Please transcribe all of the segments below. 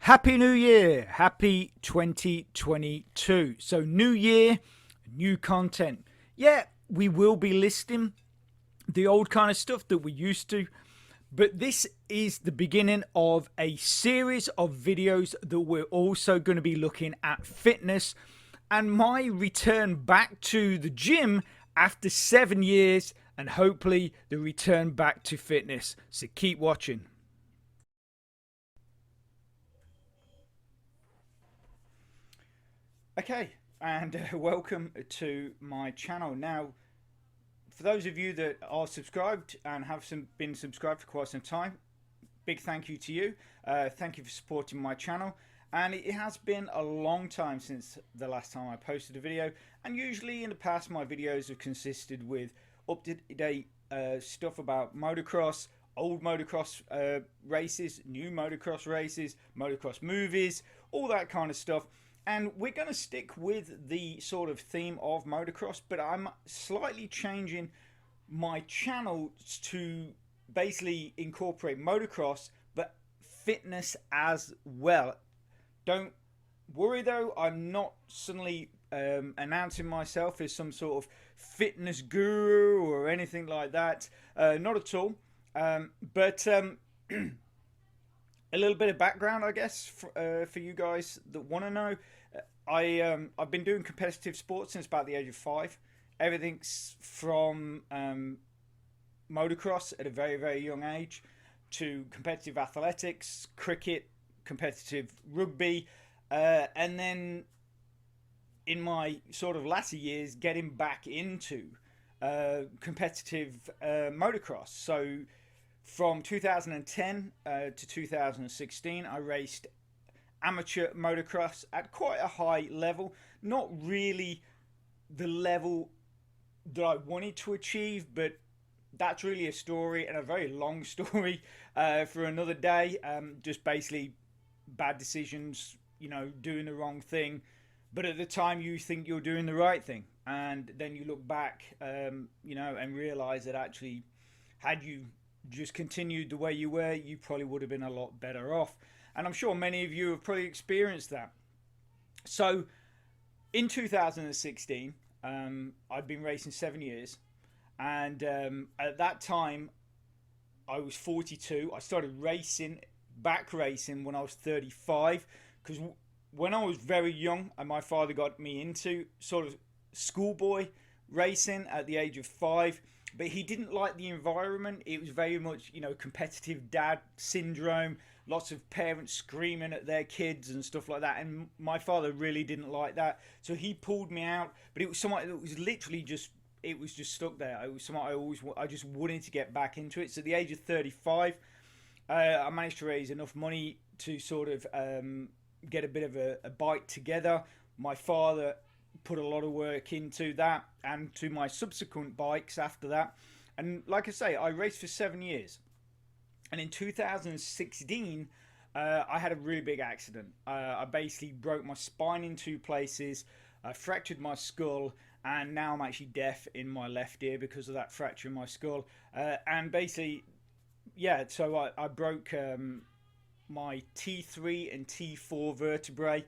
Happy New Year! Happy 2022. So, new year, new content. Yeah, we will be listing the old kind of stuff that we used to, but this is the beginning of a series of videos that we're also going to be looking at fitness and my return back to the gym after 7 years, and hopefully the return back to fitness. So, keep watching. Okay, and welcome to my channel. Now, for those of you that are subscribed and have been subscribed for quite some time, big thank you to you. Thank you for supporting my channel. And it has been a long time since the last time I posted a video. And usually in the past, my videos have consisted with up-to-date stuff about motocross, old motocross races, new motocross races, motocross movies, all that kind of stuff. And we're going to stick with the sort of theme of motocross, but I'm slightly changing my channel to basically incorporate motocross, but fitness as well. Don't worry though, I'm not suddenly announcing myself as some sort of fitness guru or anything like that. Not at all. But a little bit of background, I guess, for you guys that want to know. I've been doing competitive sports since about the age of 5. Everything's from motocross at a very young age to competitive athletics, cricket, competitive rugby, and then in my sort of latter years getting back into competitive motocross. So from 2010 to 2016 I raced amateur motocross at quite a high level. Not really the level that I wanted to achieve, but that's really a story, and a very long story for another day. Just basically bad decisions, doing the wrong thing, but at the time you think you're doing the right thing, and then you look back and realize that actually, had you just continued the way you were, you probably would have been a lot better off. And I'm sure many of you have probably experienced that. So in 2016, I'd been racing 7 years, and at that time I was 42. I started back racing when I was 35, because when I was very young, and my father got me into sort of schoolboy racing at the age of 5, but he didn't like the environment. It was very much, competitive dad syndrome, lots of parents screaming at their kids and stuff like that, and my father really didn't like that, so he pulled me out. But it was something that was literally just, it was just stuck there. It was something I just wanted to get back into it. So at the age of 35, I managed to raise enough money to sort of get a bit of a bike together. My father put a lot of work into that and to my subsequent bikes after that. And like I say, I raced for 7 years. And in 2016, I had a really big accident. I basically broke my spine in 2 places. I fractured my skull, and now I'm actually deaf in my left ear because of that fracture in my skull. And basically, yeah, so I broke my T3 and T4 vertebrae.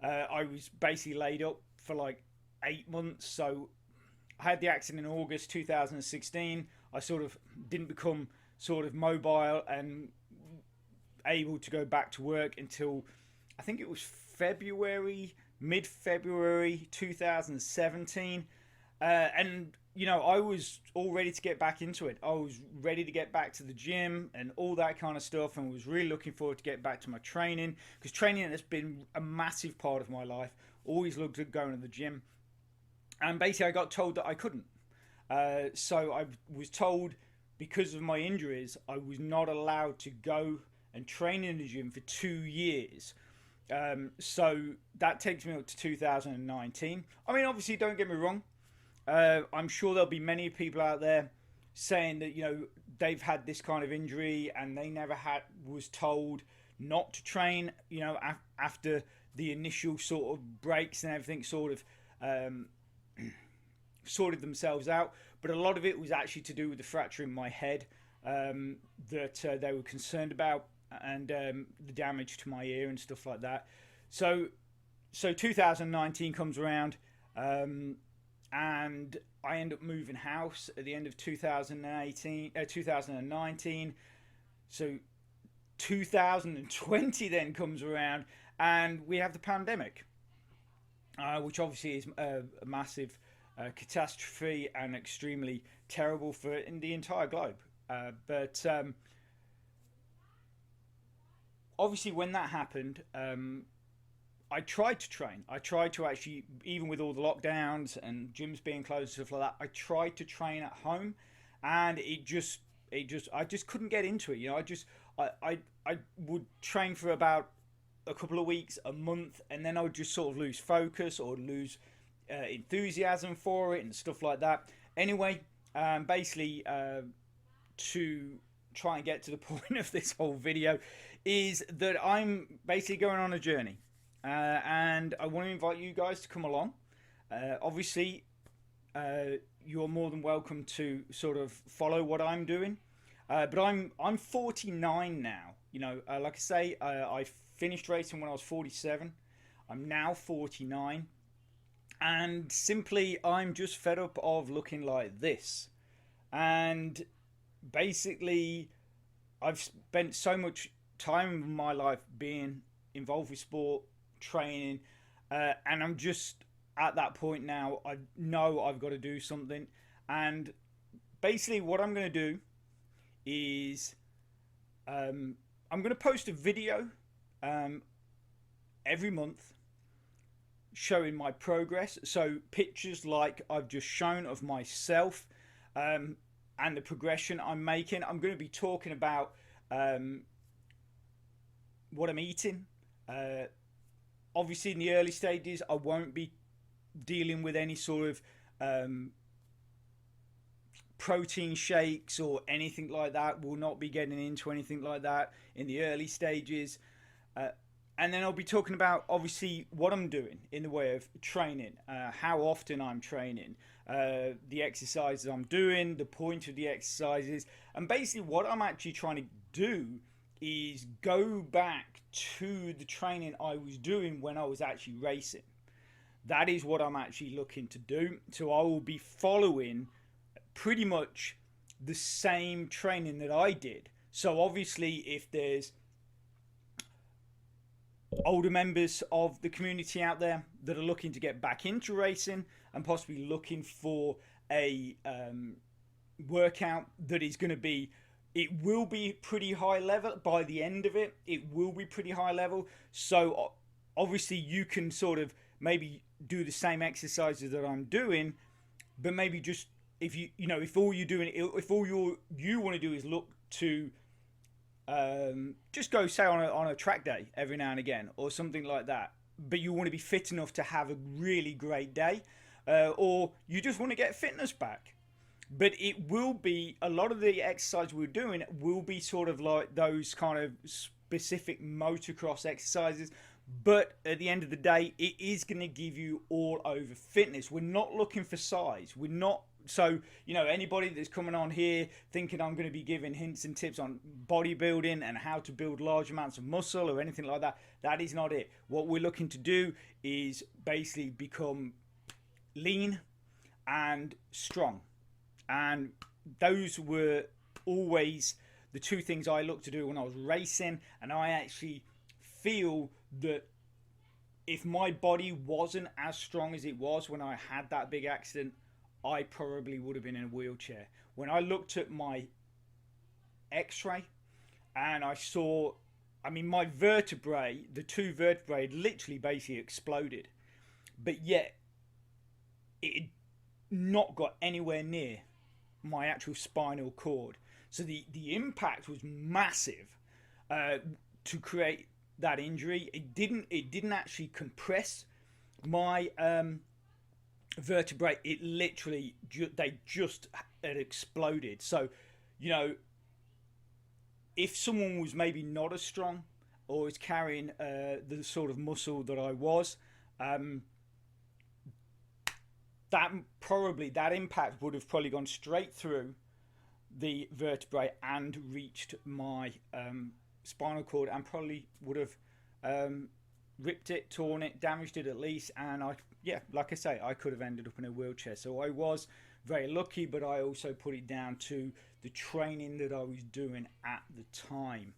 I was basically laid up for like 8 months. So I had the accident in August 2016. I sort of didn't become sort of mobile and able to go back to work until I think it was mid-February 2017. And I was all ready to get back into it. I was ready to get back to the gym and all that kind of stuff, and was really looking forward to get back to my training, because training has been a massive part of my life. Always looked at going to the gym, and basically I got told that I couldn't. So I was told, because of my injuries, I was not allowed to go and train in the gym for 2 years. So that takes me up to 2019. I mean, obviously, don't get me wrong. I'm sure there'll be many people out there saying that they've had this kind of injury and they never was told not to train. After the initial sort of breaks and everything sort of sorted themselves out. But a lot of it was actually to do with the fracture in my head that they were concerned about. and the damage to my ear and stuff like that. So 2019 comes around, and I end up moving house at the end of 2019. So 2020 then comes around, and we have the pandemic, which obviously is a massive catastrophe and extremely terrible for in the entire globe. But obviously, when that happened, I tried to train. I tried to actually, even with all the lockdowns and gyms being closed and stuff like that, I tried to train at home, and I just couldn't get into it. You know, I would train for about a couple of weeks, a month, and then I would just sort of lose focus or lose enthusiasm for it and stuff like that. Anyway, basically, to try and get to the point of this whole video, is that I'm basically going on a journey, and I want to invite you guys to come along. Obviously, you're more than welcome to sort of follow what I'm doing. But I'm 49 now. You know, like I say, I finished racing when I was 47. I'm now 49, and simply I'm just fed up of looking like this. And basically, I've spent so much time in my life being involved with sport, training, and I'm just at that point now. I know I've got to do something, and basically, what I'm going to do is I'm going to post a video every month showing my progress. So pictures like I've just shown of myself, and the progression I'm making. I'm going to be talking about what I'm eating. Obviously, in the early stages, I won't be dealing with any sort of protein shakes or anything like that. We'll not be getting into anything like that in the early stages. And then I'll be talking about obviously what I'm doing in the way of training, how often I'm training, the exercises I'm doing, the point of the exercises, and basically what I'm actually trying to do is go back to the training I was doing when I was actually racing. That is what I'm actually looking to do. So I will be following pretty much the same training that I did. So obviously, if there's older members of the community out there that are looking to get back into racing and possibly looking for a workout that is going to be, it will be pretty high level by the end of it. It will be pretty high level. So obviously you can sort of maybe do the same exercises that I'm doing, but maybe just if all you're doing, if all you want to do is look to just go say on a track day every now and again or something like that, but you want to be fit enough to have a really great day, or you just want to get fitness back. But it will be, a lot of the exercise we're doing will be sort of like those kind of specific motocross exercises, but at the end of the day it is going to give you all over fitness. We're not looking for size. We're not. So, anybody that's coming on here thinking I'm going to be giving hints and tips on bodybuilding and how to build large amounts of muscle or anything like that, that is not it. What we're looking to do is basically become lean and strong. And those were always the two things I looked to do when I was racing. And I actually feel that if my body wasn't as strong as it was when I had that big accident, I probably would have been in a wheelchair. When I looked at my x-ray and I saw, my vertebrae, the two vertebrae had literally basically exploded. But yet, it had not got anywhere near my actual spinal cord. So the impact was massive to create that injury. It didn't actually compress my vertebrae. It literally they just had exploded. So if someone was maybe not as strong or is carrying the sort of muscle that I was, that impact would have probably gone straight through the vertebrae and reached my spinal cord and probably would have ripped it, torn it, damaged it at least. And yeah, like I say, I could have ended up in a wheelchair. So I was very lucky, but I also put it down to the training that I was doing at the time.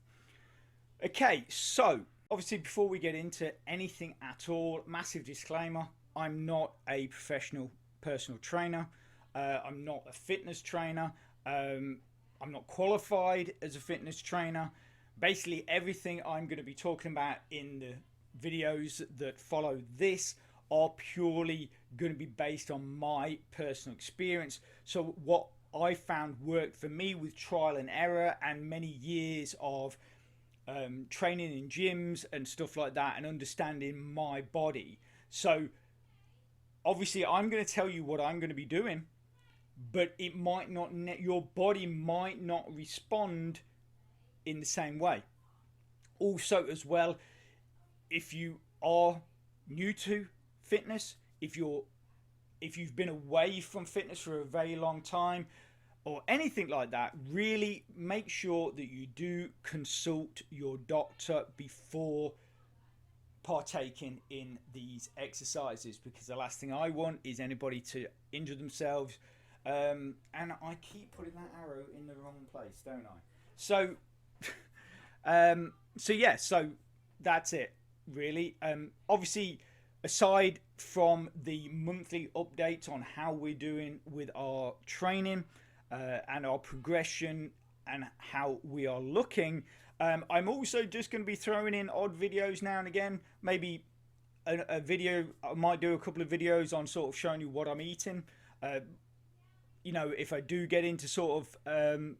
Okay, so obviously before we get into anything at all, massive disclaimer, I'm not a professional personal trainer. I'm not a fitness trainer. I'm not qualified as a fitness trainer. Basically everything I'm going to be talking about in the videos that follow this are purely going to be based on my personal experience. So what I found worked for me with trial and error and many years of training in gyms and stuff like that and understanding my body. So obviously I'm going to tell you what I'm going to be doing, but it might not, your body might not respond in the same way. Also as well, if you are new to fitness, if you've been away from fitness for a very long time or anything like that, really make sure that you do consult your doctor before partaking in these exercises, because the last thing I want is anybody to injure themselves. And I keep putting that arrow in the wrong place, don't I? So so that's it really. Obviously, aside from the monthly updates on how we're doing with our training and our progression and how we are looking, I'm also just going to be throwing in odd videos now and again. Maybe a video, I might do a couple of videos on sort of showing you what I'm eating. You know, if I do get into sort of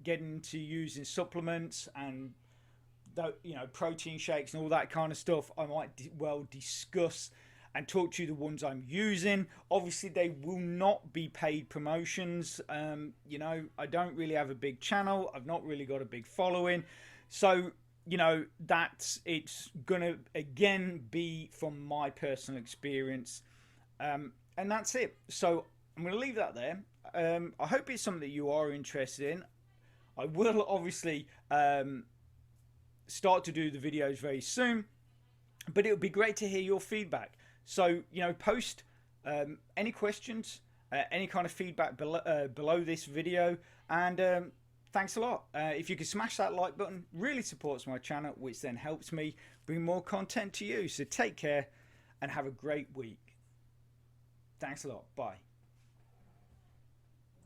getting into using supplements and protein shakes and all that kind of stuff, I might well discuss and talk to you the ones I'm using. Obviously they will not be paid promotions. You know, I don't really have a big channel, I've not really got a big following, so you know, it's gonna again be from my personal experience, and that's it. So I'm gonna leave that there. I hope it's something that you are interested in. I will obviously start to do the videos very soon, but it would be great to hear your feedback. So, you know, post any questions, any kind of feedback below this video, and thanks a lot. If you could smash that like button, really supports my channel, which then helps me bring more content to you. So take care and have a great week. Thanks a lot. Bye.